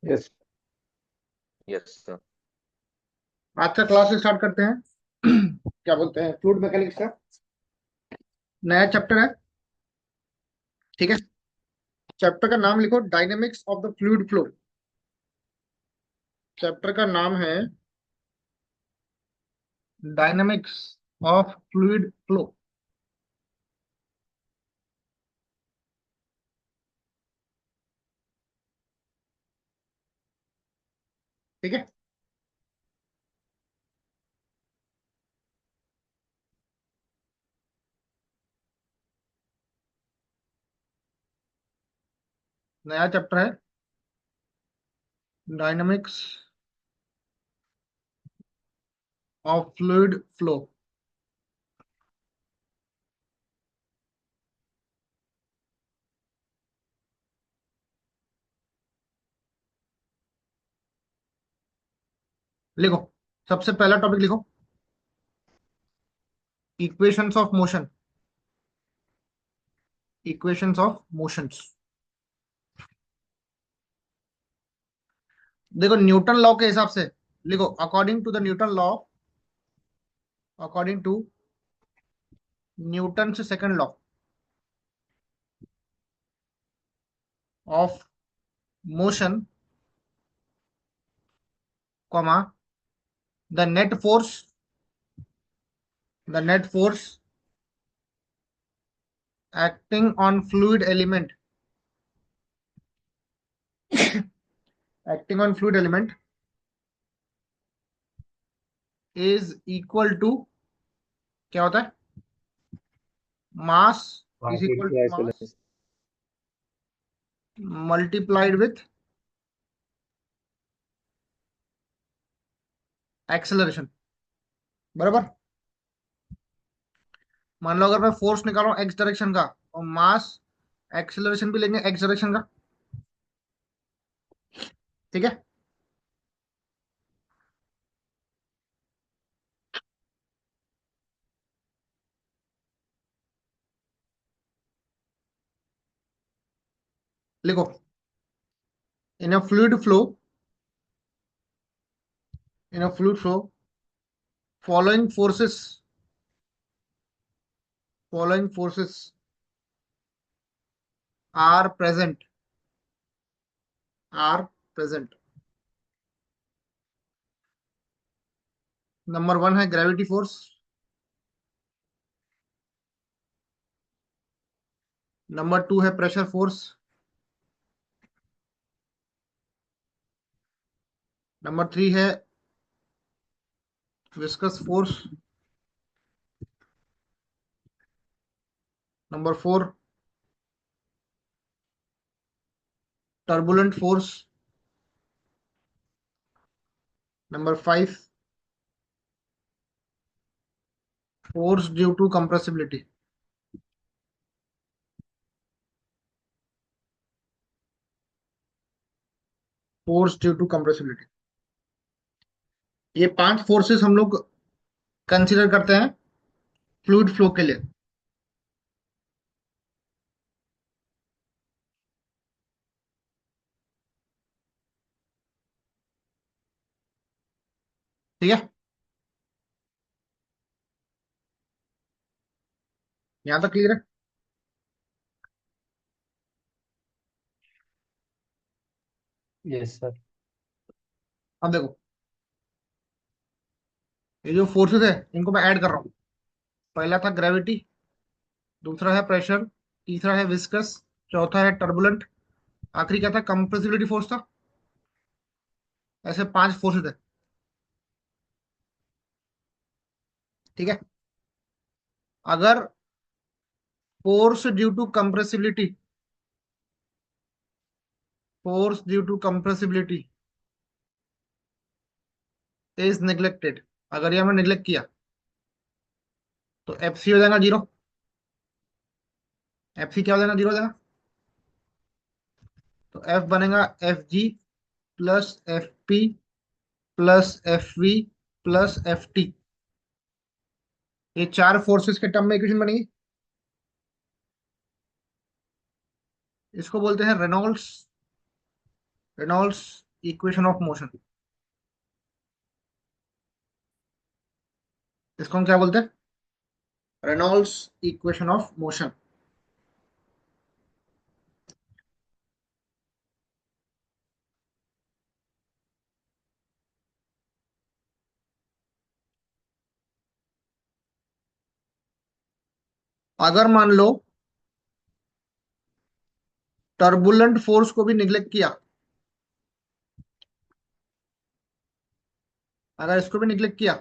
Yes. Yes sir. आज का class start करते हैं। क्या बोलते हैं, फ्लूइड मैकेनिक्स का नया चैप्टर है। ठीक है। चैप्टर का नाम लिखो, dynamics of the fluid flow. Chapter का नाम है डायनेमिक्स ऑफ फ्लूइड फ्लो। ठीक है। नया चैप्टर है, डायनेमिक्स ऑफ फ्लूइड फ्लो। लिखो, सबसे पहला टॉपिक लिखो, equations of motion. Equations of motions. देखो, न्यूटन लॉ के हिसाब से लिखो, according to the Newton law, according to Newton से second law of motion, comma, the net force, the net force acting on fluid element, acting on fluid element is equal to, क्या होता है, mass is mass equal into to mass acceleration. Multiplied with acceleration. बराबर। मान लो अगर मैं force निकाल रहा हूँ एक्स डायरेक्शन का, और मास एक्सेलरेशन भी लेंगे एक्स डायरेक्शन का। ठीक है। लिखो, in a fluid flow, in a fluid flow following forces, following forces are present, are present. Number one है ग्रेविटी फोर्स, नंबर टू है प्रेशर फोर्स, नंबर थ्री है viscous force, number four turbulent force, number five force due to compressibility, force due to compressibility. ये पांच forces हम लोग consider करते हैं fluid flow के लिए। ठीक है, यहाँ तक क्लियर है। Yes sir. अब देखो, ये जो फोर्सेस है इनको मैं ऐड कर रहा हूँ। पहला था ग्रेविटी, दूसरा है प्रेशर, तीसरा है विस्कस, चौथा है टर्बुलेंट, आखिरी क्या था, कंप्रेसिबिलिटी फोर्स था। ऐसे पांच फोर्सेस है। ठीक है। अगर force due to compressibility, force due to compressibility is neglected, अगर ये हमने नेग्लेक्ट किया तो एफ सी हो जाएगा जीरो। एफ सी क्या हो जाएगा, जीरो हो जाएगा। तो एफ बनेगा F G plus F P plus F V plus F T. ये चार फोर्सेस के टर्म में इक्वेशन बनेगी। इसको बोलते हैं Reynolds, Reynolds equation of motion, इसको हम क्या बोलते हैं? Reynolds equation of motion. अगर मान लो टर्बुलेंट फोर्स को भी निग्लेक्ट किया, अगर इसको भी निग्लेक्ट किया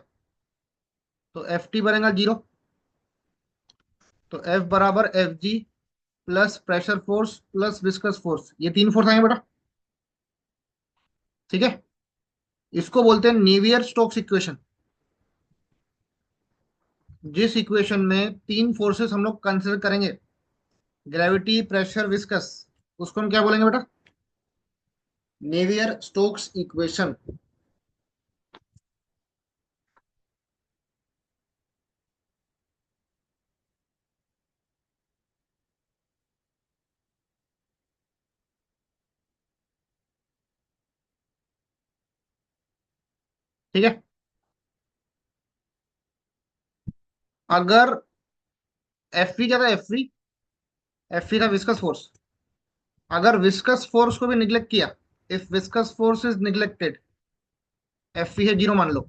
तो एफ टी बनेगा 0। तो एफ बराबर F G plus pressure force plus viscous force, ये तीन फोर्स आएंगे बेटा। ठीक है, इसको बोलते हैं नेवियर स्टोक्स इक्वेशन। जिस इक्वेशन में तीन फोर्सेस हम लोग कंसिडर करेंगे, ग्रेविटी, प्रेशर, विस्कस, उसको हम क्या बोलेंगे बेटा? Navier Stokes equation. ठीक है, अगर एफ वी क्या था? एफ वी था विस्कस फोर्स। अगर विस्कस फोर्स को भी निग्लेक्ट किया, if viscous force is neglected, F V है 0 मान लो,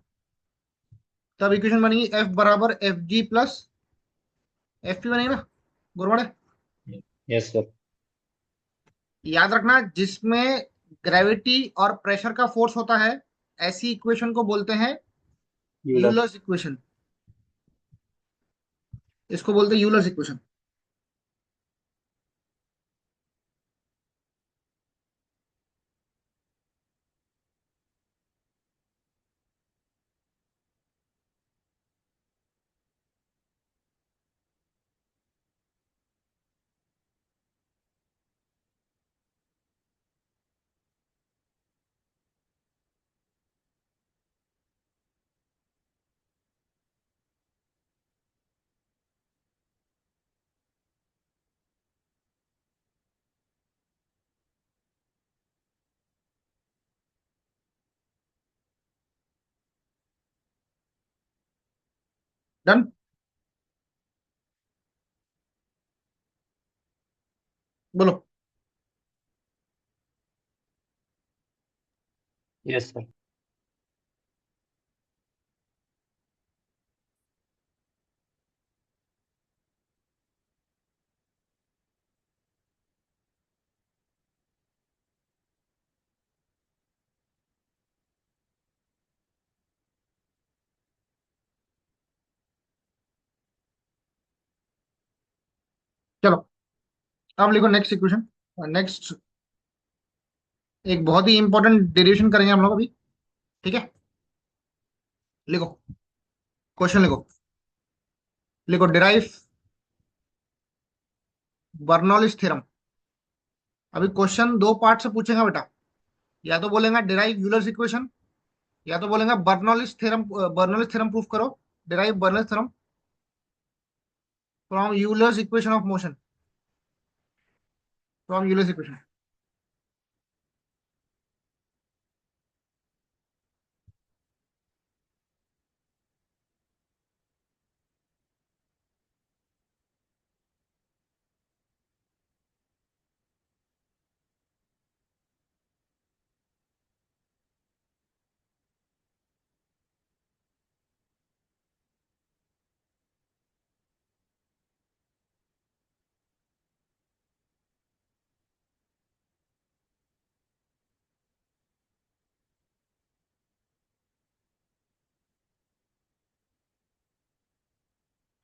तब इक्वेशन बनेगी एफ बराबर F G plus F P बनेगी ना, गुरुवारे। Yes sir. याद रखना, जिसमें ग्रेविटी और प्रेशर का फोर्स होता है, ऐसी इक्वेशन को बोलते हैं यूलर। Euler's equation. इसको बोलते हैं यूलर्स इक्वेशन। डन। बोलो। Yes sir. चलो, अब लिखो नेक्स्ट इक्वेशन। नेक्स्ट एक बहुत ही इंपॉर्टेंट डेरिवेशन करेंगे हम लोग अभी। ठीक है, लिखो, क्वेश्चन लिखो। लिखो, डिराइव बर्नौलिस थ्योरम। अभी क्वेश्चन दो पार्ट से पूछेगा बेटा। या तो बोलेगा डिराइव यूलर्स इक्वेशन, या तो बोलेगा Bernoulli's theorem. Bernoulli's theorem proof करो, derive Bernoulli's theorem from Euler's equation of motion, from Euler's equation.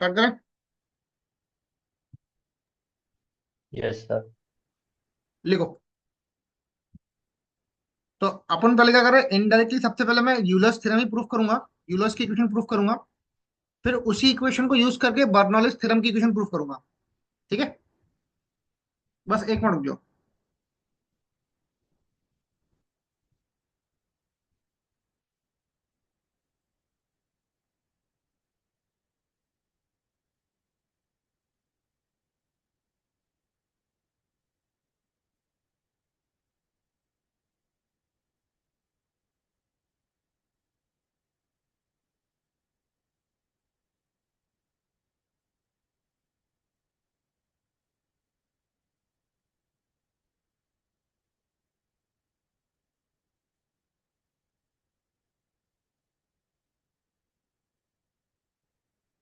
Start करें। Yes sir. लिखो, तो अपन पहले क्या करें, इनडायरेक्टली सबसे पहले मैं यूलर्स थ्योरम ही प्रूफ करूंगा, यूलर्स की इक्वेशन प्रूफ करूंगा। फिर उसी इक्वेशन को यूज करके बर्नौलिस थ्योरम की इक्वेशन प्रूफ करूंगा। ठीक है, बस एक मिनट रुक जाओ।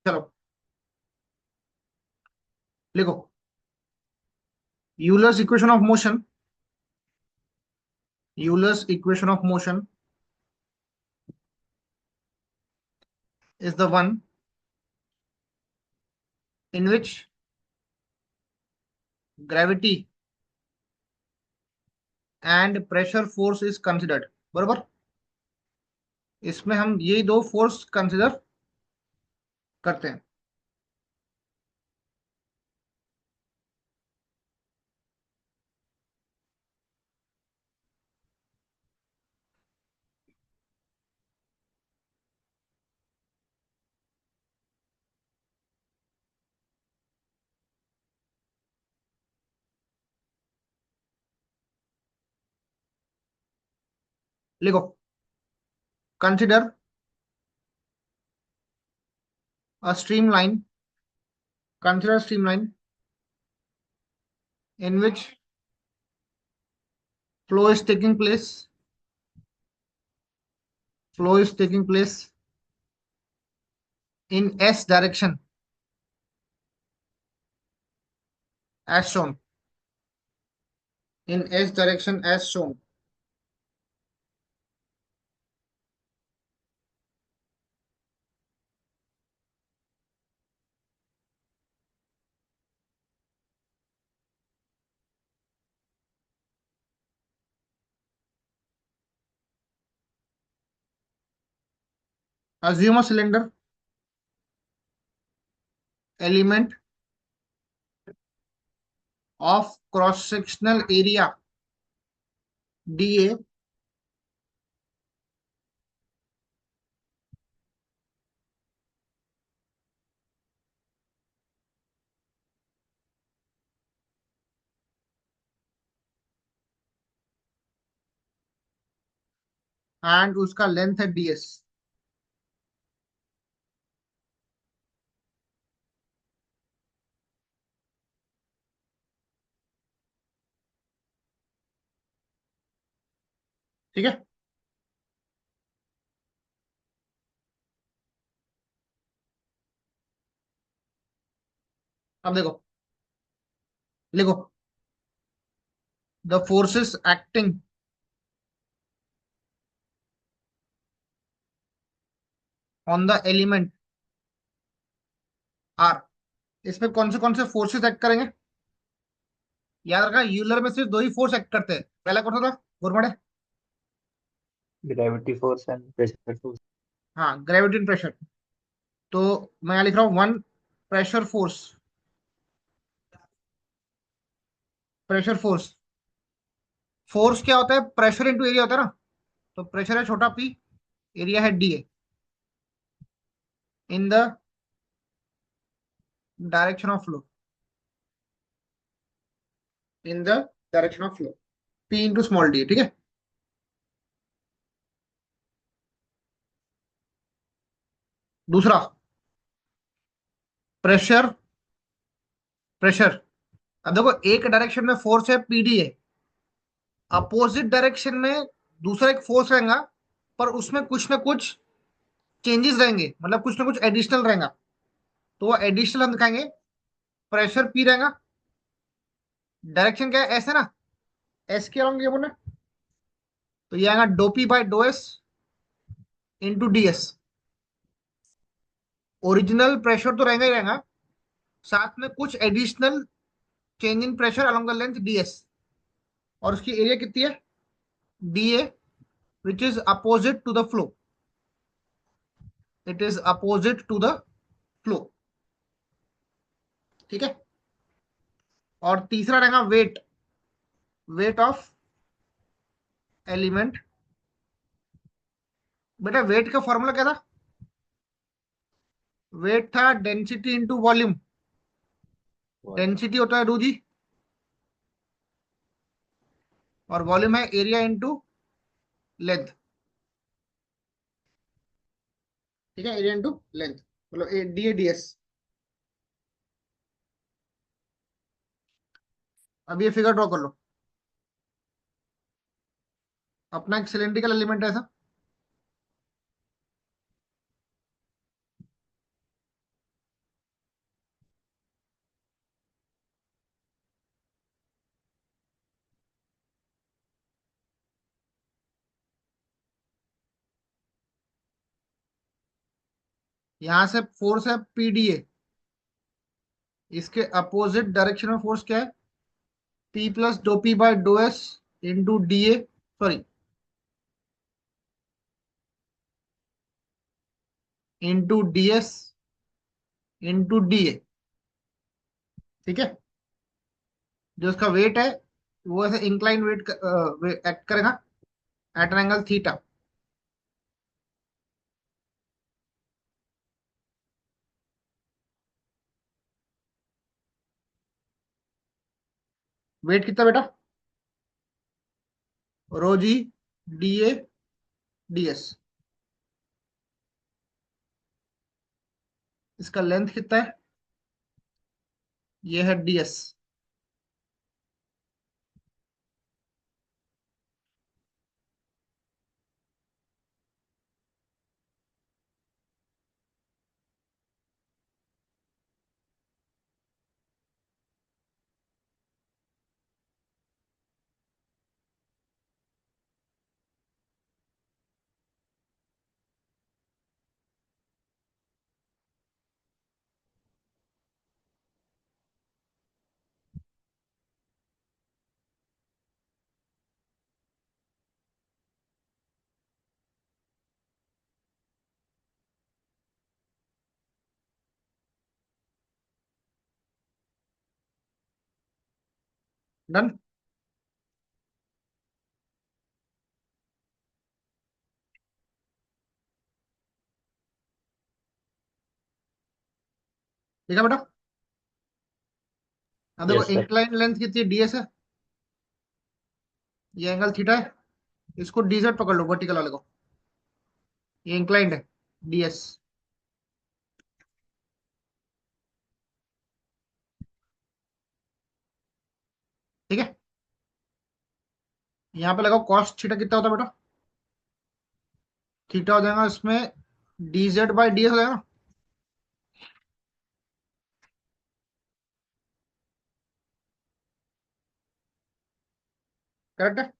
चलो लिखो। Euler's equation of motion, Euler's equation of motion is the one in which gravity and pressure force is considered। बरोबर, इसमें हम ये दो फोर्स कंसिडर करते हैं। लिखो, consider a streamline, consider a streamline in which flow is taking place, flow is taking place in s direction as shown, in s direction as shown। assume a cylinder element of cross sectional area dA and उसका length है ds। ठीक है, अब देखो, लिखो, the forces acting on the element are. इसमें कौन से फोर्सेस एक्ट करेंगे? याद रखना, यूलर में सिर्फ दो ही फोर्स एक्ट करते हैं। पहला कौन सा था गुरमड़े? Gravity force and pressure force. हाँ, ग्रेविटी एंड प्रेशर। तो मैं यहाँ लिख रहा हूँ one, pressure force, pressure force. Force क्या होता है? प्रेशर इंटू एरिया होता है ना। तो प्रेशर है छोटा पी, एरिया है D A, in the direction of flow, in the direction of flow, P into small D. ठीक है, दूसरा, प्रेशर, प्रेशर। अब देखो, एक डायरेक्शन में फोर्स है पीडी है, अपोजिट डायरेक्शन में दूसरा एक फोर्स रहेगा, पर उसमें कुछ ना कुछ चेंजेस रहेंगे, मतलब कुछ ना कुछ एडिशनल रहेगा। तो वो एडिशनल हम दिखाएंगे। प्रेशर पी रहेगा, डायरेक्शन क्या है? एस है ना, एस के अलॉन्ग ये बोले, तो ये आएगा do P by do S into D S. Original pressure तो रहेगा ही रहेगा, साथ में कुछ additional change in pressure along the length D S. और उसकी एरिया कितनी है? D A, which is opposite to the flow, it is opposite to the flow. ठीक है, और तीसरा रहेगा वेट, वेट ऑफ एलिमेंट। बेटा वेट का फॉर्मूला क्या था? वेट था डेंसिटी इंटू वॉल्यूम। डेंसिटी होता है रूजी, और वॉल्यूम है एरिया इंटू लेंथ। ठीक है, एरिया इंटू लेंथ, मतलब डी ए डी एस। अब ये फिगर ड्रॉ कर लो। अपना एक सिलेंड्रिकल एलिमेंट है ऐसा, यहां से फोर्स है पीडीए, इसके अपोजिट डायरेक्शन में फोर्स क्या है? P plus do P by dough S into D A, sorry, into D S into D A. ठीक है, जो उसका वेट है वो ऐसे इंक्लाइन वेट एक्ट करेगा at an angle theta. Weight कितना बेटा? Rho G D A D S. इसका लेंथ कितना है? ये है डी एस। डन। ठीक है बेटा। अब देखो यस सर। इंक्लाइन लेंथ कितनी डीएस है, ये एंगल थीटा है। इसको डीजेड पकड़ लो, वर्टिकल वाले को। ये इंक्लाइंड है, डीएस। ठीक है, यहाँ पे लगाओ कॉस थीटा कितना होता है बेटा? थीटा हो जाएगा इसमें डीजेड बाई डीएस हो जाएगा ना। करेक्ट है।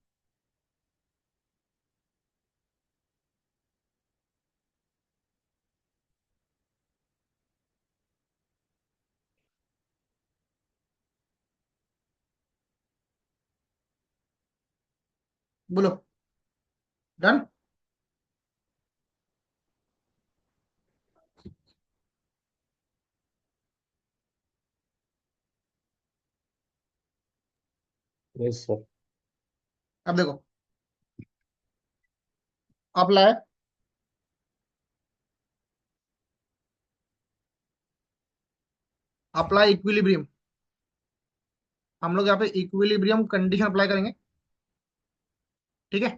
बोलो। डन। Yes sir. अब देखो, अप्लाई, अप्लाई इक्विलिब्रियम। हम लोग यहाँ पे इक्विलिब्रियम कंडीशन अप्लाई करेंगे। ठीक है,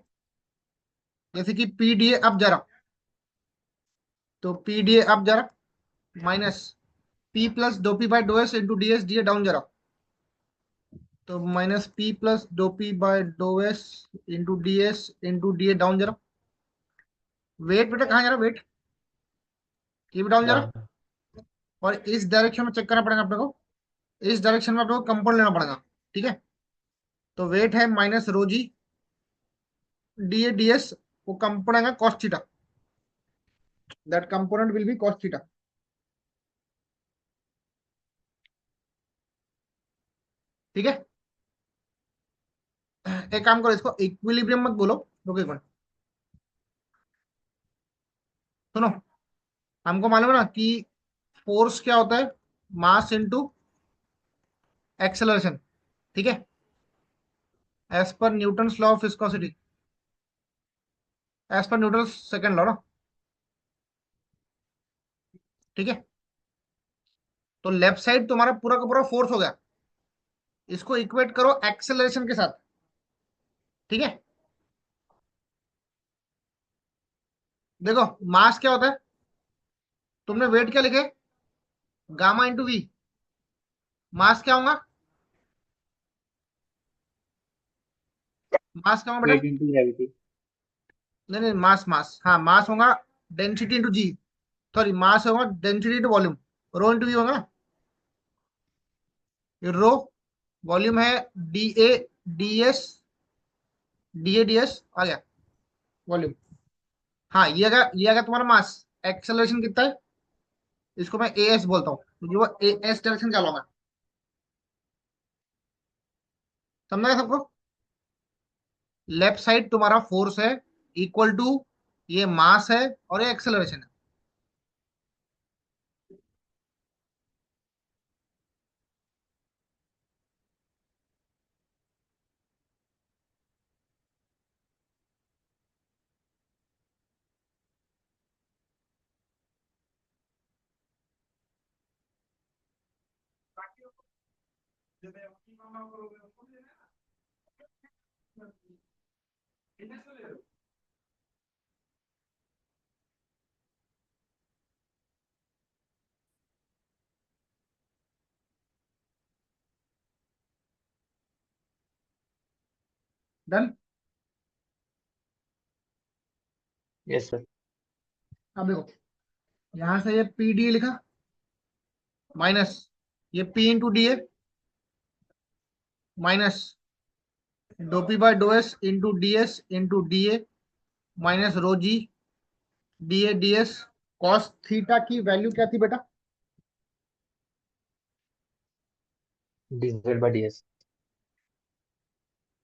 जैसे कि पीडीए अप जा रहा, तो पीडीए अप जा रहा minus P plus do P by dough S into D S, D A down जा रहा, तो minus P plus do P by dough S into D S into D A down जा रहा। Wait बेटा कहाँ जा रहा? वेट ये भी डाउन जा रहा। डाउन। और इस डायरेक्शन में चेक करना पड़ेगा अपने को, इस डायरेक्शन में अपने को कंपाउंड लेना पड़ेगा। ठीक है, तो वेट है minus rho G D A D S, वो कंपोनेंट आएगा cos theta, that component will be cos theta. ठीक है, एक काम करो, इसको इक्विलिब्रियम मत बोलो, रुको एक मिनट। सुनो, हमको मालूम है ना कि फोर्स क्या होता है? Mass into acceleration. ठीक है, as per Newton's law of viscosity, as per Newton second law ना। ठीक है, तो लेफ्ट साइड तुम्हारा पूरा का पूरा फोर्स हो गया, इसको इक्वेट करो एक्सेलरेशन के साथ। ठीक है, देखो मास क्या होता है, तुमने वेट क्या लिखे? Gamma into we. मास क्या होगा? मास क्या होगा बेटा? Weight into gravity. नहीं नहीं, मास मास, हाँ मास होगा density into G, sorry mass होगा density into volume, rho into V होगा ना। रो वॉल्यूम है, D A D S, D A D S आ गया वॉल्यूम। हाँ ये आ गया, ये आ गया तुम्हारा मास। एक्सेलरेशन कितना है? इसको मैं ए एस बोलता हूँ, क्योंकि वो ए एस डायरेक्शन चल रहा है। समझ गए सबको? लेफ्ट साइड तुम्हारा फोर्स है, इक्वल टू ये मास है और ये एक्सेलरेशन है। डन। Yes sir. अब देखो, यहां से ये पी डी लिखा, माइनस ये P into D A, minus डो P by dough S into D S into D A, minus rho G D A D s. Cos theta की वैल्यू क्या थी बेटा? DZ by D S.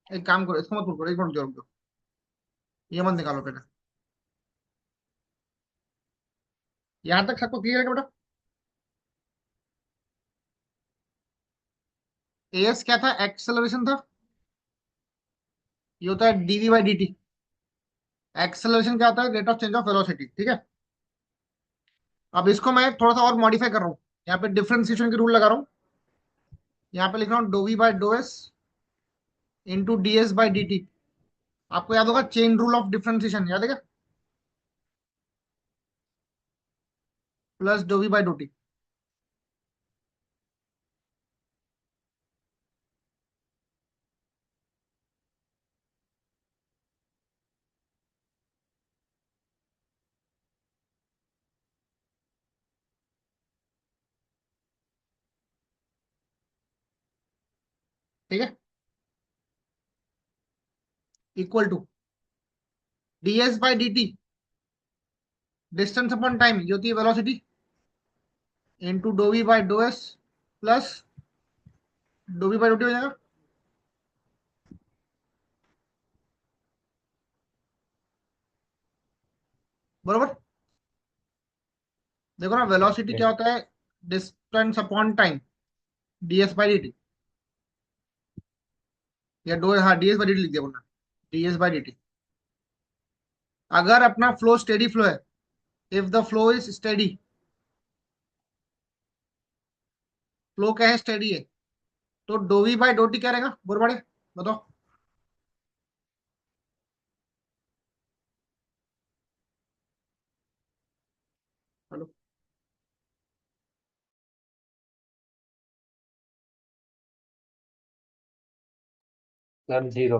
एक काम करो, इसको मत करो, एक मिनट जोड़ दो, ये मत निकालो पहले। यहां तक सबको क्लियर है क्या बेटा? एस क्या था? एक्सेलरेशन था। ये होता है D V by D T. Acceleration क्या होता है? Rate of change of velocity, ठीक है। अब इसको मैं थोड़ा सा और मॉडिफाई कर रहा हूँ, यहाँ पे डिफरेंशिएशन के रूल लगा रहा हूँ। यहाँ पे लिख रहा हूँ do we by dough S into D S by D T. आपको याद होगा चेन रूल ऑफ डिफरेंशिएशन, याद है क्या? Plus do we by dough T. ठीक है, equal to D S by D T, distance upon time, ये होती है velocity, into do we by do S plus do we by dough T हो जाएगा। बरोबर? देखो ना, वेलोसिटी क्या यस। होता है? Distance upon time, d S by D t. या डो, हाँ d S by D t लिख दिया बोलना, d S by D t. अगर अपना फ्लो स्टेडी फ्लो है, if the flow is steady, flow क्या है? स्टेडी है, तो डो वी बाई डो टी क्या रहेगा बोरबाड़े? बताओ। हेलो? Sir zero.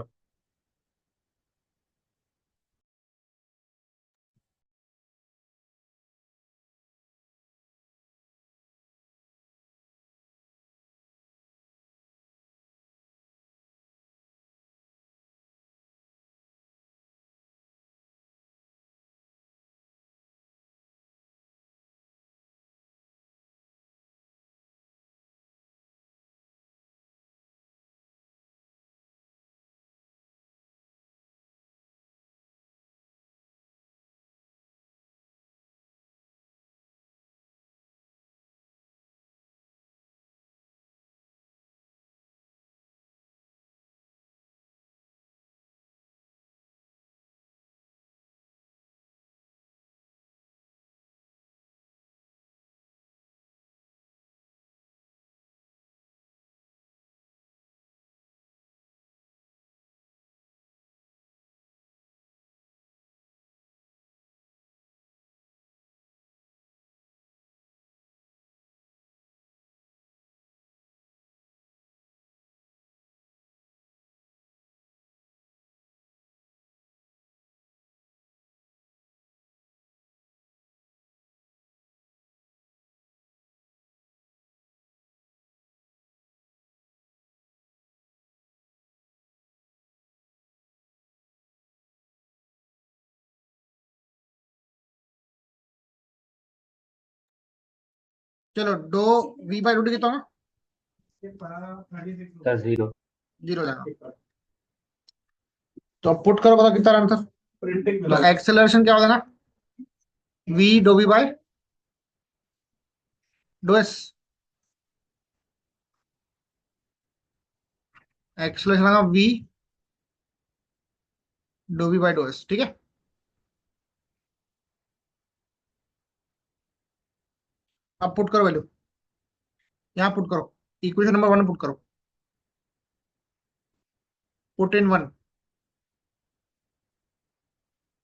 चलो दो वी बाई रूट कितना होगा? सर 0। 0 जाएगा। तो पुट करो, बताओ कितना आंसर। तो एक्सेलरेशन क्या होगा ना, V dough we by dough S. Acceleration होगा V dough we by dough S, ठीक है। अब पुट करो वैल्यू, यहाँ पुट करो, इक्वेशन नंबर 1 पुट करो, पुट इन 1।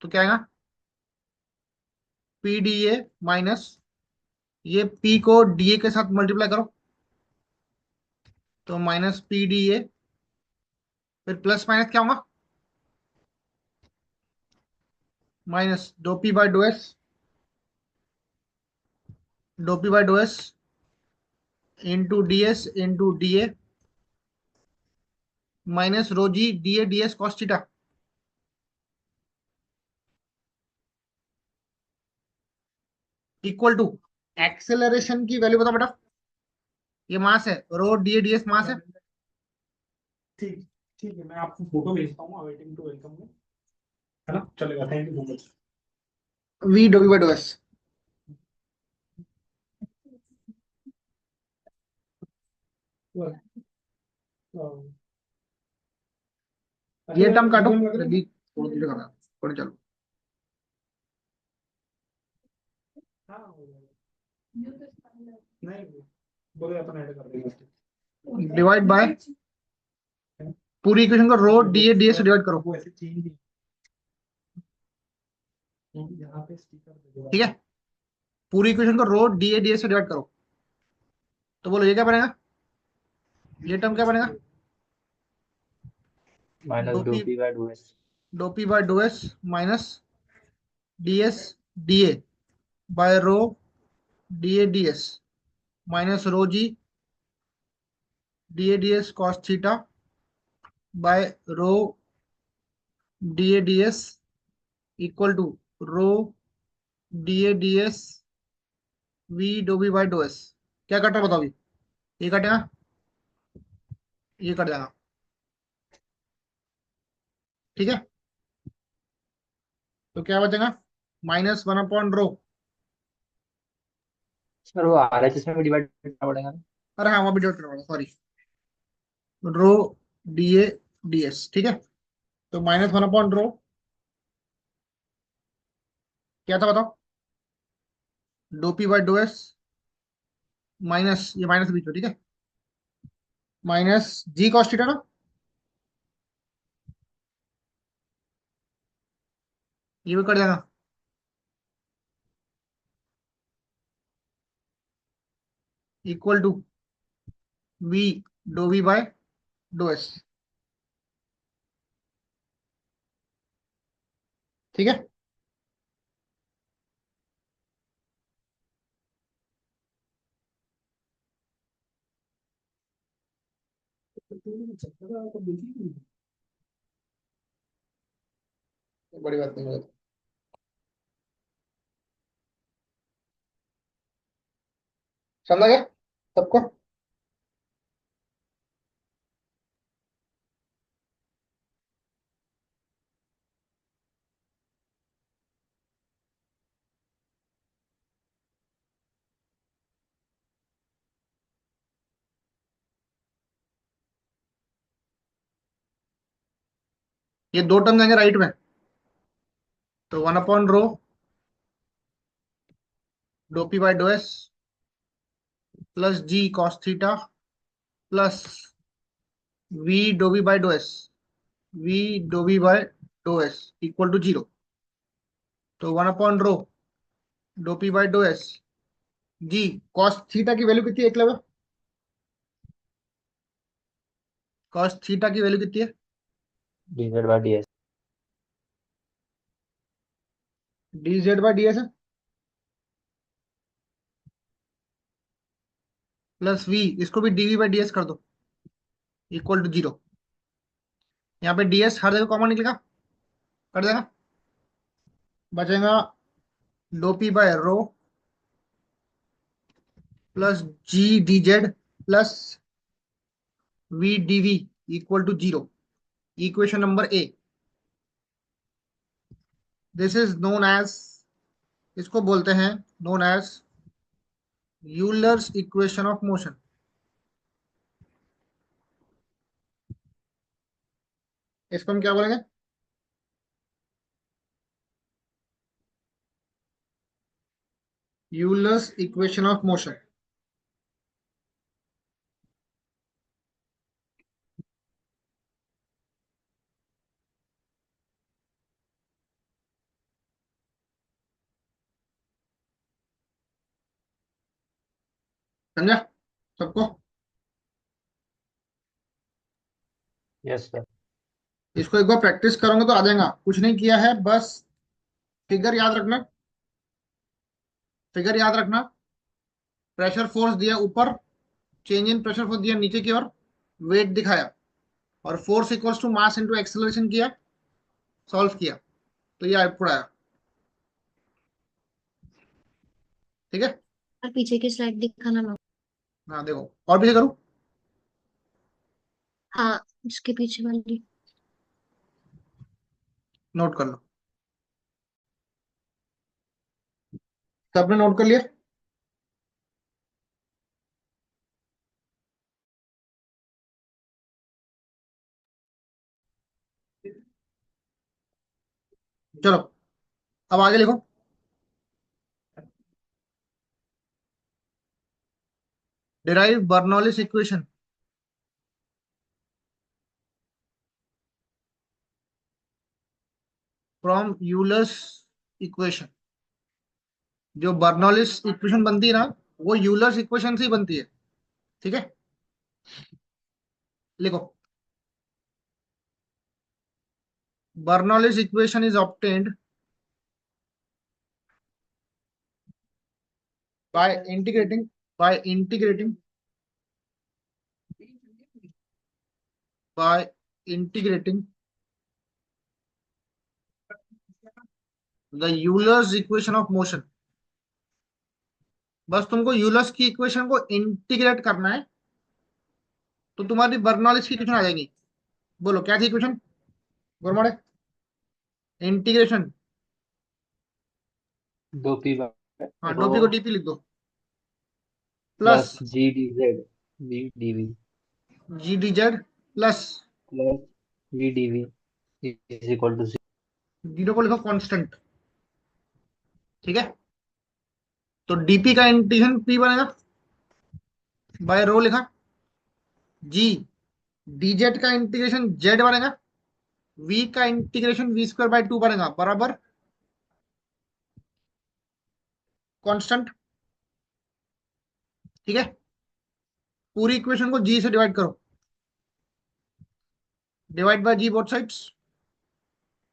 तो क्या आएगा, पी डी ए माइनस, ये पी को डी ए के साथ मल्टीप्लाई करो, तो माइनस पी डी ए, फिर प्लस माइनस क्या होगा, माइनस डो पी बाय डो एस, डो P by dough S into D S into D A minus rho G D A D s cos theta equal to, acceleration की value बताओ बेटा। ये mass है, rho d A D s mass है। ठीक ठीक है, मैं आपको फोटो भेजता हूँ अवेटिंग टू वेलकम में, है ना, चलेगा, thank you so much. V dough we by dough s, ये टर्म काटो, जल्दी थोड़ा धीरे करना, थोड़ी चलो। नहीं बोले अपन ऐड कर देंगे। डिवाइड बाय, पूरी इक्वेशन को रो डी ए डी एस से डिवाइड करो, वो ऐसे चेंज यहाँ पे स्टिकर दे दो। ठीक है। पूरी इक्वेशन को रो डी ए डी एस से डिवाइड करो, तो बोलो ये क्या बनेगा, ये टर्म क्या बनेगा, माइनस डो डो p, p by dough s. डो P by dough s minus d S D a by rho d A D s minus rho G D A D s cos theta by rho d A D s equal to rho d A D s we डो b by dough s. क्या cut रहा है बताओ अभी, ये कटेगा, ये cut जाएगा, ठीक है। तो क्या बचेगा, माइनस 1/रो, सर वो RHS में भी डिवाइड करना पड़ेगा ना। अरे हाँ वहाँ भी डिवाइड करना पड़ेगा, sorry, rho d A D s, ठीक है। तो माइनस 1/रो क्या था बताओ, डो P by dough s minus, ये माइनस बीच में, ठीक है, माइनस जी कॉस थीटा ना, ये भी कट जाएगा, equal to v dough we by dough S, ठीक है। बड़ी बात नहीं है, समझा गया सबको। ये दो टर्म जाएंगे राइट में, तो 1/रो do P by dough S plus G cos theta plus V dough we by dough S, we do we by dough S equal to 0। तो 1/रो do P by dough S G cos theta की value कितनी है एक level, cos theta की value कितनी है, dz by ds। D Z by D S है, प्लस वी, इसको भी D V by D S कर दो इक्वल टू 0। यहाँ पे डी एस हर जगह कॉमन निकलेगा, कर देगा, बचेगा डो P by rho plus g d z plus v d v equal to zero. Equation number A, this is known as, इसको बोलते हैं known as Euler's equation of motion. इसको हम क्या बोलेंगे? Euler's equation of motion. समझा सबको? Yes sir. इसको एक बार प्रैक्टिस करोगे तो आ जाएगा। कुछ नहीं किया है, बस फिगर याद रखना। फिगर याद रखना। प्रेशर फोर्स दिया ऊपर, चेंज इन प्रेशर फोर्स दिया नीचे की ओर, वेट दिखाया, और force equals to mass into acceleration किया, सॉल्व किया, तो ये आउटपुट आया। ठीक है। और पीछे की स्लाइड दिखाना ना। हाँ देखो, और पीछे करूँ? हाँ, इसके पीछे वाली। नोट कर लो। सबने नोट कर लिया? चलो अब आगे लिखो। Derive Bernoulli's equation from Euler's equation. जो बर्नौलिस इक्वेशन बनती है ना, वो यूलर्स इक्वेशन से ही बनती है। ठीक है, लिखो। Bernoulli's equation is obtained by integrating by integrating the Euler's equation of motion। बस तुमको यूलर्स की इक्वेशन को इंटीग्रेट करना है, तो तुम्हारी बर्नौलिस की इक्वेशन आ जाएगी। बोलो क्या थी इक्वेशन गुरमोड़े? इंटीग्रेशन। दो पी हाँ, रो डोपी को डीपी लिख दो, plus plus g d z v d v g d z plus plus v d v is equal to zero को लिखो कांस्टेंट। ठीक है, तो डीपी का इंटीग्रेशन पी बनेगा, बाय रो लिखा। जी डीजेड का इंटीग्रेशन जेड बनेगा, वी का integration v square by two बनेगा, बराबर कांस्टेंट। ठीक है, पूरी इक्वेशन को जी से डिवाइड करो, divide by g both sides.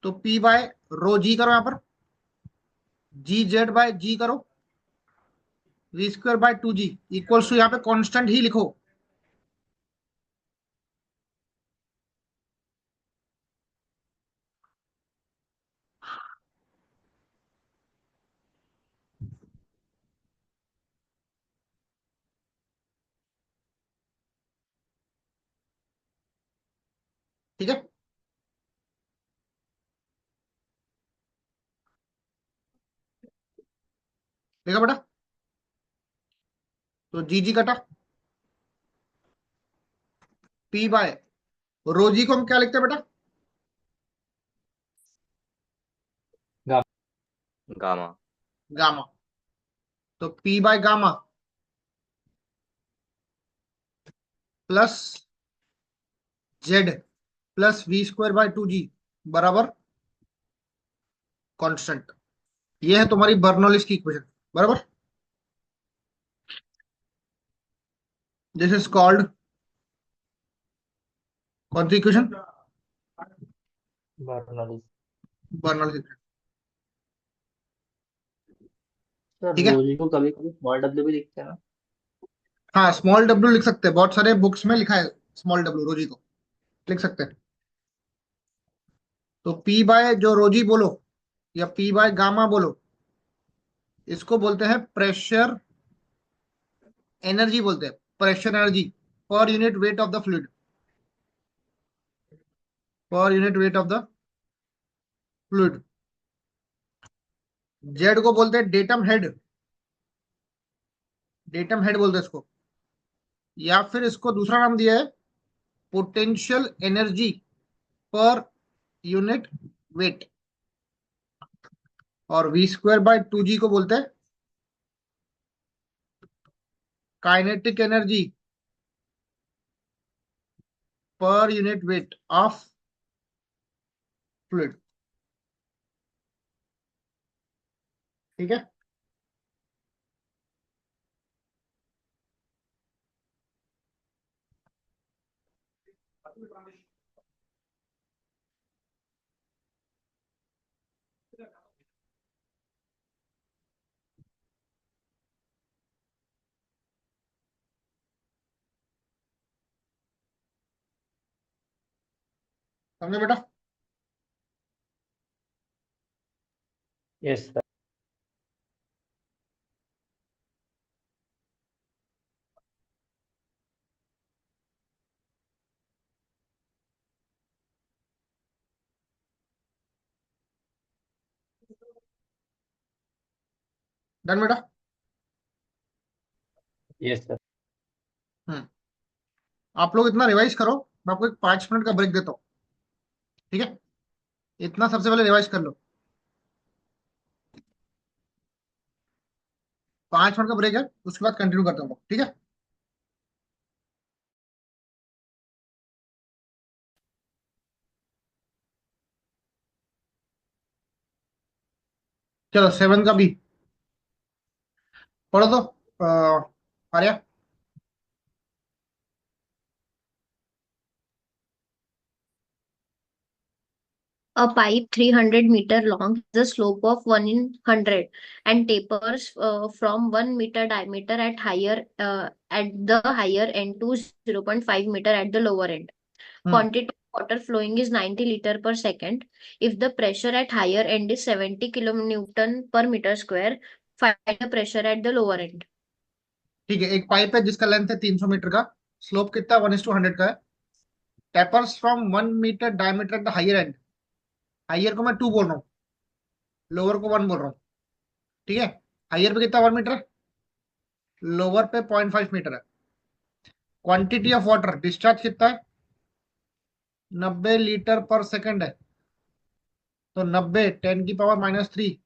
तो पी बाय रो जी करो यहां पर, जी जेड बाय जी करो, v square by two g equals to, यहाँ पे कांस्टेंट ही लिखो। ठीक है, देखा बेटा? तो जी जी कटा, पी बाय रो जी को हम क्या लिखते हैं बेटा? गामा। गामा। तो P by gamma plus Z plus V square by two G बराबर कांस्टेंट। ये है तुम्हारी बर्नौलिस की इक्वेशन, बराबर। दिस इज कॉल्ड कौन सी equation? Bernoulli's. Bernoulli's equation. Sir ठीक है, रोजी को कभी कभी स्मॉल डब्ल्यू भी लिखते हैं ना। हाँ स्मॉल डब्ल्यू लिख सकते हैं, बहुत सारे बुक्स में लिखा है स्मॉल डब्ल्यू रोजी को, लिख सकते हैं। तो पी बाय जो रोजी बोलो या पी बाय गामा बोलो, इसको बोलते हैं प्रेशर एनर्जी बोलते हैं, pressure energy per unit weight of the fluid, पर unit weight of the fluid. Z को बोलते हैं डेटम हेड, डेटम हेड बोलते हैं इसको, या फिर इसको दूसरा नाम दिया है potential energy per unit weight. और V²/2G को बोलते हैं kinetic energy per unit weight of fluid. ठीक है, समझे बेटा? Yes sir. डन बेटा? Yes sir. हम्म, आप लोग इतना रिवाइज करो, मैं आपको एक 5 मिनट का ब्रेक देता हूँ। ठीक है, इतना सबसे पहले रिवाइज कर लो। 5 मिनट का ब्रेक है, उसके बाद कंटिन्यू करता हूँ, ठीक है? चलो 7 का बी पढ़ो तो, Arya. A pipe 300 meter long has a slope of 1 in 100 and tapers from 1 meter diameter at the higher end to 0.5 meter at the lower end. Hmm, Quantity of water flowing is 90 liter per second. If the pressure at higher end is 70 kilonewton per meter square, find the pressure at the lower end. ठीक है, एक pipe है जिसका length है 300 metre का, slope कितना 1:100 का है, tapers from 1 metre diameter at the higher end. Higher को मैं 2 बोल रहा हूँ, लोअर को 1 बोल रहा हूँ। ठीक है, हायर पे कितना 1 मीटर है, लोअर पे 0.5 मीटर है। क्वांटिटी ऑफ वाटर डिस्चार्ज कितना है, 90 लीटर पर सेकंड है, तो 90 × 10⁻³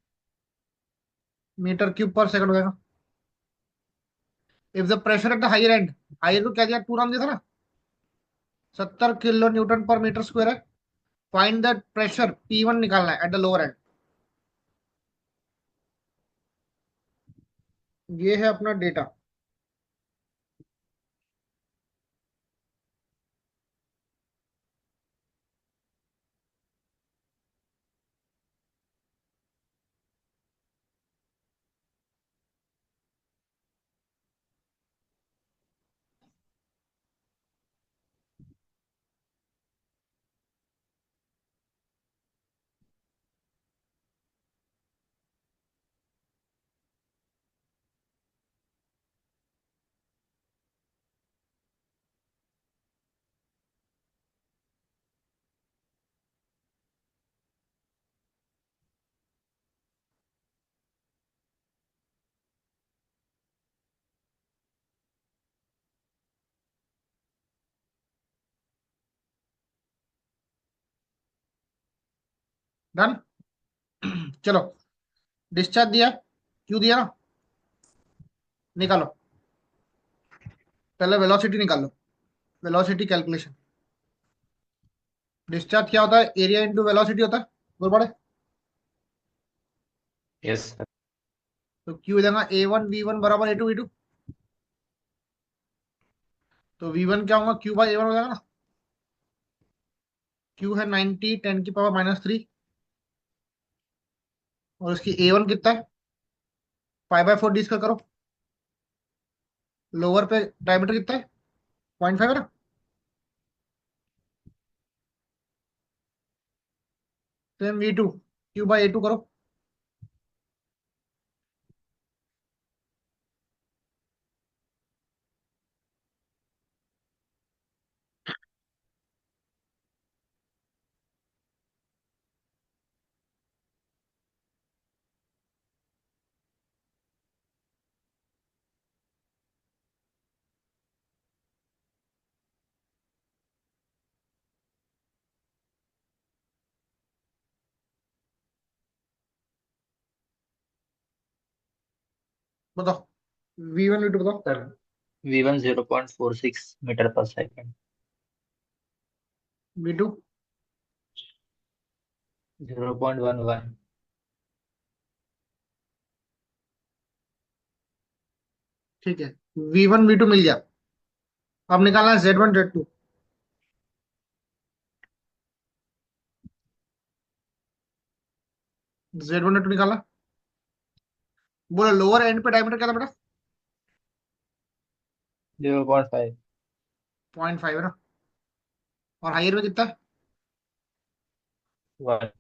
मीटर क्यूब पर सेकंड हो जाएगा। If the pressure at the higher end, higher को क्या दिया, 2 नाम दिया था ना, 70 kN/m² है। फाइंड द प्रेशर P1 निकालना है एट द लोअर एंड। ये है अपना डेटा। डन। चलो, डिस्चार्ज दिया, क्यू दिया ना, निकालो। पहले वेलोसिटी निकालो, वेलोसिटी कैलकुलेशन। डिस्चार्ज क्या होता है, एरिया इंटू वेलोसिटी होता है, बोल पड़े। Yes sir. तो क्यू हो जाएगा A1 V1 = A2 V2। तो V1 क्या होगा, Q/A1 हो जाएगा ना। क्यू है 90 10⁻³ और उसकी A1 कितना है, 5/4 डी स्क्वायर करो। लोअर पे डायमीटर कितना है, 0.5 है ना। सेम V2 Q/A2 करो। बताओ, V1 V2 बताओ। सर V1 0.46 मीटर पर सेकंड। V2 0.11। ठीक है, V1 V2 मिल गया। अब निकालना है Z1 Z2। Z1 Z2 निकाला। बोलो लोअर एंड पे डायमीटर क्या था बेटा? 0.5। 0.5 है ना। और हाइयर में कितना है? 1।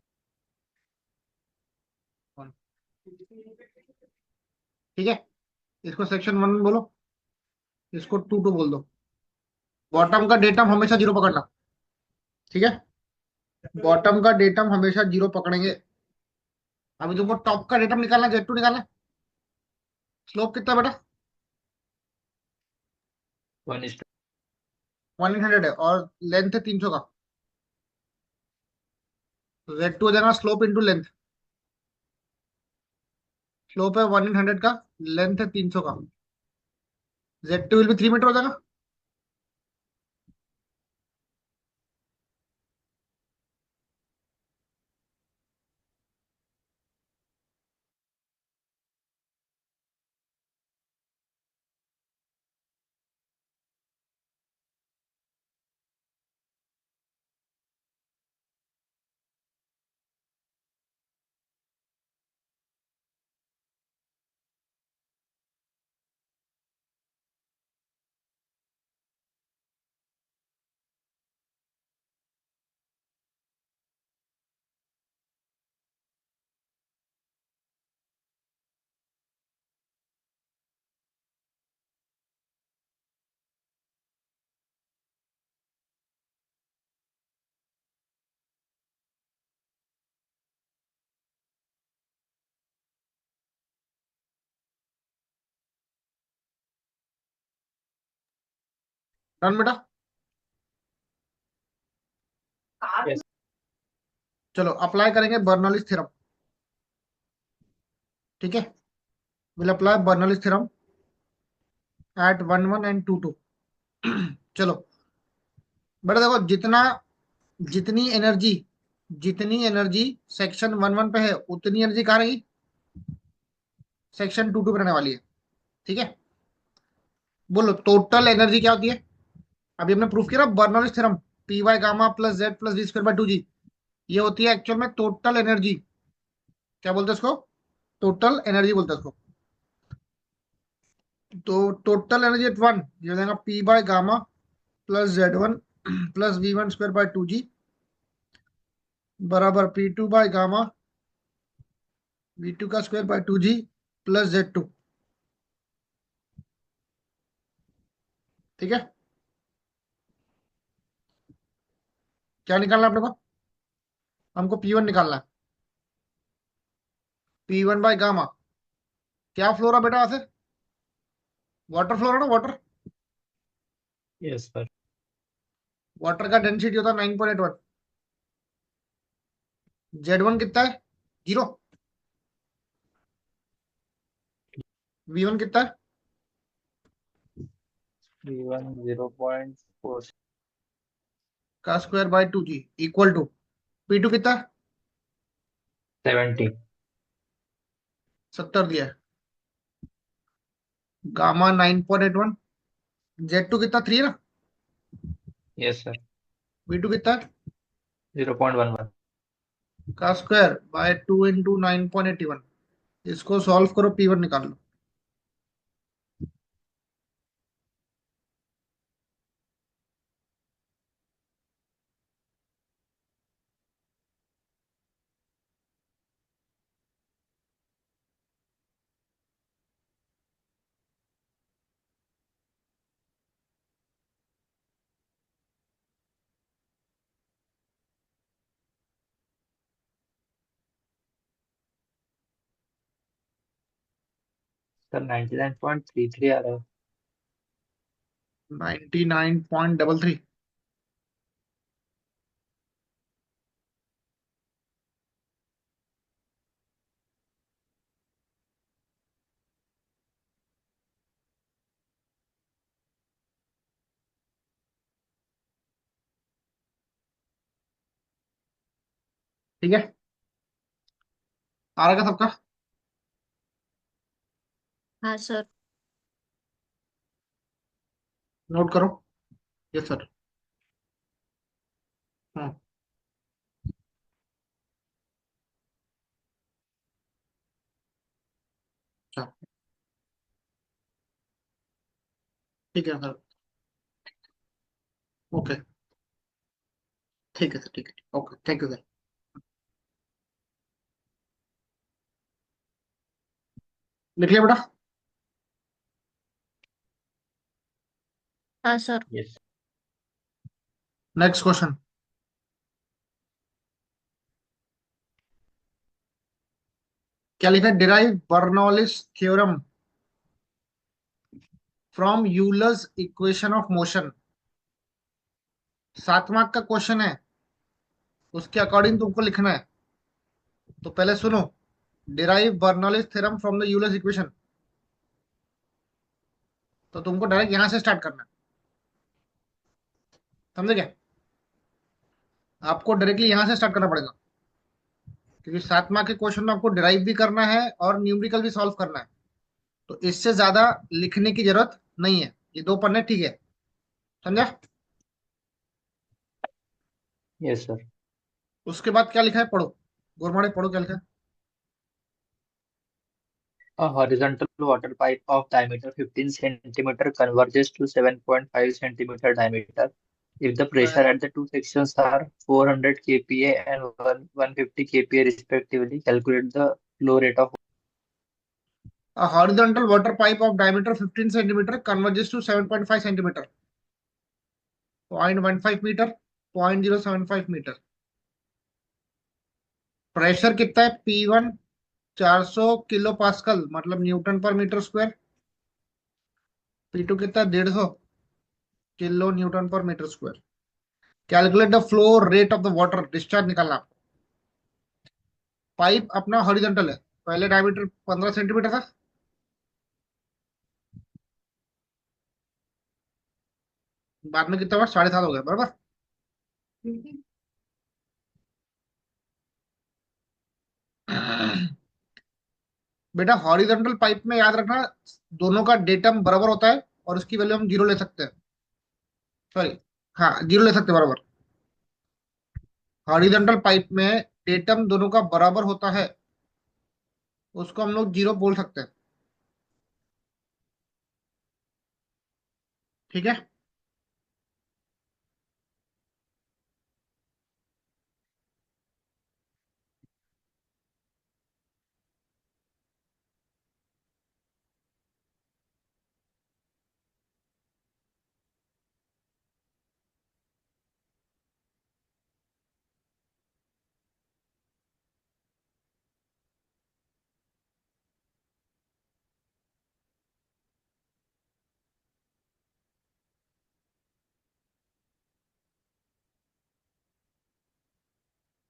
1। ठीक है, इसको सेक्शन 1 बोलो, इसको 2 2 बोल दो। बॉटम का डेटम हमेशा जीरो पकड़ना। ठीक है, बॉटम का डेटम हमेशा जीरो पकड़ेंगे। अभी तुमको टॉप का डेटम निकालना, Z2 निकालना। स्लोप कितना है बेटा? 1:2। 1/100 है, और लेंथ है 300 का। Z2 हो जाएगा स्लोप इंटू लेंथ। स्लोप है 1/100 का, लेंथ है 300 का। Z2 विल भी 3 मीटर हो जाएगा। डन बेटा। Yes। चलो अप्लाई करेंगे बर्नौलीज थ्योरम। ठीक है, will apply Bernoulli's theorem at 1 1 and 2 2। चलो बेटा देखो, जितनी एनर्जी सेक्शन 1 1 पे है, उतनी एनर्जी कहाँ रहेगी? सेक्शन 2 2 पे रहने वाली है। ठीक है, बोलो टोटल एनर्जी क्या होती है? अभी हमने प्रूफ किया ना Bernoulli's theorem, P/γ plus Z plus V²/2G। ये होती है एक्चुअल में टोटल एनर्जी। क्या बोलते हैं इसको? टोटल एनर्जी बोलते हैं इसको। तो टोटल एनर्जी एट वन ये हो जाएगा P/γ plus Z1 plus V1² bye 2G बराबर P2/γ V2² bye 2G plus Z2। ठीक है, क्या निकालना है अपने को? हमको P1 निकालना है। P1/γ क्या फ्लो रहा बेटा वैसे? वाटर फ्लो रहा ना, वाटर। Yes sir. वाटर का डेंसिटी होता है 9.81। Z1 कितना है? 0। V1 कितना है? V1 0.4। का square by 2G equal to P2 कितना है? 70। 70 दिया है। गामा 9.81। Z2 कितना? 3 है ना। Yes sir. V2 कितना है? 0.11। का स्क्वायर बाय 2 × 9.81। इसको सॉल्व करो, P1 निकाल लो। सर 99.33 आ रहा है। 99.33। ठीक है, आ रहेगा सबका? हाँ सर। नोट करो। Yes sir. हम्म। अच्छा, ठीक है सर। ओके, ठीक है सर, ठीक है, ओके, थैंक यू सर। लिख लिया बेटा? हाँ सर। Yes. Next question. क्या लिखा है? Derive Bernoulli's theorem from Euler's equation of motion. 7 mark का क्वेश्चन है, उसके अकॉर्डिंग तुमको लिखना है। तो पहले सुनो, derive Bernoulli's theorem from the Euler's equation. तो तुमको डायरेक्ट यहां से स्टार्ट करना है, समझे क्या? आपको डायरेक्टली यहां से स्टार्ट करना पड़ेगा, क्योंकि 7 मार्क के क्वेश्चन में आपको डिराइव भी करना है और न्यूमेरिकल भी सॉल्व करना है। तो इससे ज्यादा लिखने की जरूरत नहीं है, ये 2 पन्ने ठीक है, समझा? Yes, sir. उसके बाद क्या लिखा है, पढ़ो। गुरमाड़े पढ़ो, क्या लिखा है? A horizontal water pipe of diameter 15 centimeter converges to 7.5 centimeter diameter. If the pressure at the two sections are 400 kPa and 150 kPa respectively, calculate the flow rate of. A horizontal water pipe of diameter 15 centimeter converges to 7.5 centimeter, 0.15 metre, 0.075 metre. Pressure कितना है? P1 400 kilo pascal, मतलब newton per metre square. P2 कितना है? 150 kilo newton per metre square. Calculate the flow rate of the water, discharge निकालना आपको। Pipe अपना horizontal है, पहले डायमीटर 15 सेंटीमीटर था, बाद में कितना हुआ? 7.5 हो गया, बराबर। बेटा हॉरिजॉन्टल पाइप में याद रखना, दोनों का डेटम बराबर होता है और उसकी वैल्यू हम 0 ले सकते हैं। सॉरी, हाँ, 0 ले सकते हैं, बराबर। हॉरिजॉन्टल पाइप में डेटम दोनों का बराबर होता है, उसको हम लोग 0 बोल सकते हैं, ठीक है?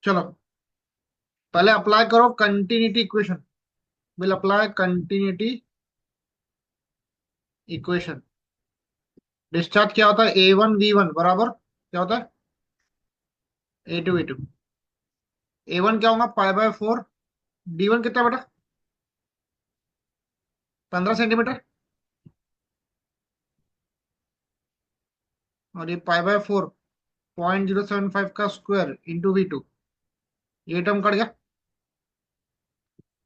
चलो, पहले अप्लाई करो continuity equation. Will apply continuity equation. Discharge क्या होता है? A1 V1 बराबर क्या होता है? A2 V2। A1 क्या होगा? π/4। D1 कितना बेटा? 15 सेंटीमीटर। और ये π/4 0.075 का स्क्वायर इंटू V2, ये टर्म कट गया।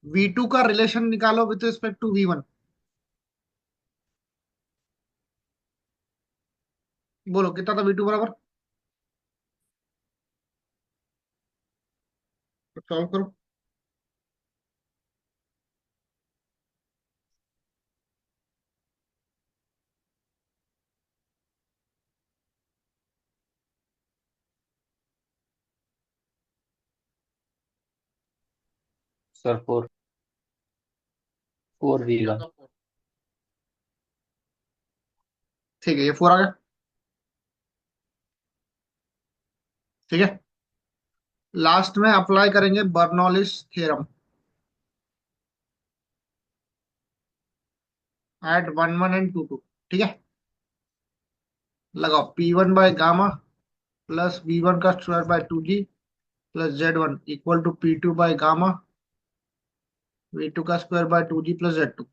V2 का रिलेशन निकालो विथ रिस्पेक्ट टू V1। बोलो कितना था V2 बराबर? सॉल्व करो। Sir, 4V1. ठीक है, ये 4 आ गया, ठीक है। लास्ट में अप्लाई करेंगे बर्नौलिस थ्योरम एट 1 1 एंड 2 2, ठीक है। लगाओ P1/γ प्लस V1 का square by 2G plus Z1 equal to P2 by gamma V2 का square by 2G plus Z2।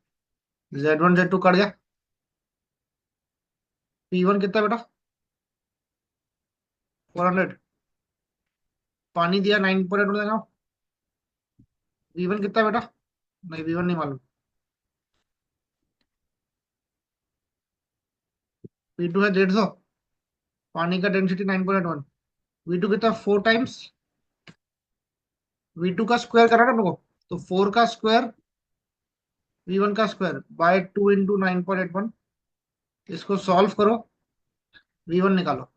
Z1 Z2 cut गया। P1 कितना बेटा? 400। पानी दिया 9.8 देगा। V1 कितना बेटा? नहीं, V1 नहीं मालूम। P2 है 150। पानी का डेंसिटी 9.1। V2 कितना? 4 टाइम्स V2 का स्क्वायर करा ना मेरे को, तो 4 का स्क्वायर V1 का स्क्वायर बाय 2 इंटू 9.81। इसको सॉल्व करो, V1 निकालो।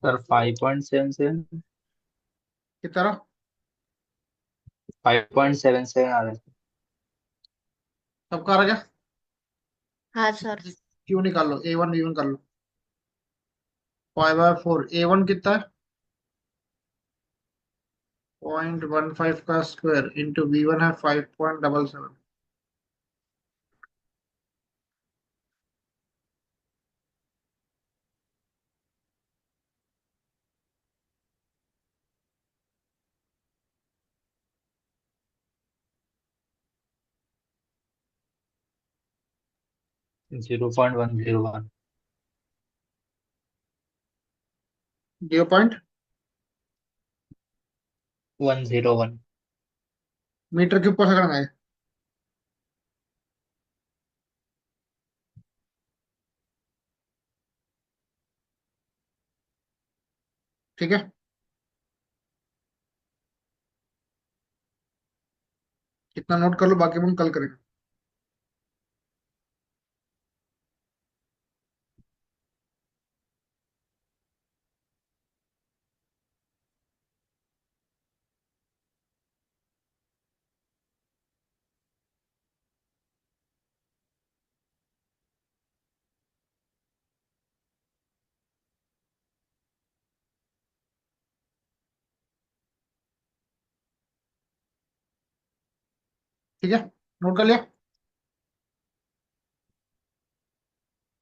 सर 5.77। किस तरह? 5.77 आ रहा है। सबका आ गया? हाँ सर। क्यों निकाल लो, A1 V1 कर लो। 5/4 A1 कितना है? 0.15 का स्क्वायर इंटू V1 है 5.77। Zero point one zero one 0.। 101। Metre cube per second है। ठीक है, कितना नोट कर लो, बाकी हम कल करेंगे। ठीक है, नोट कर लिया।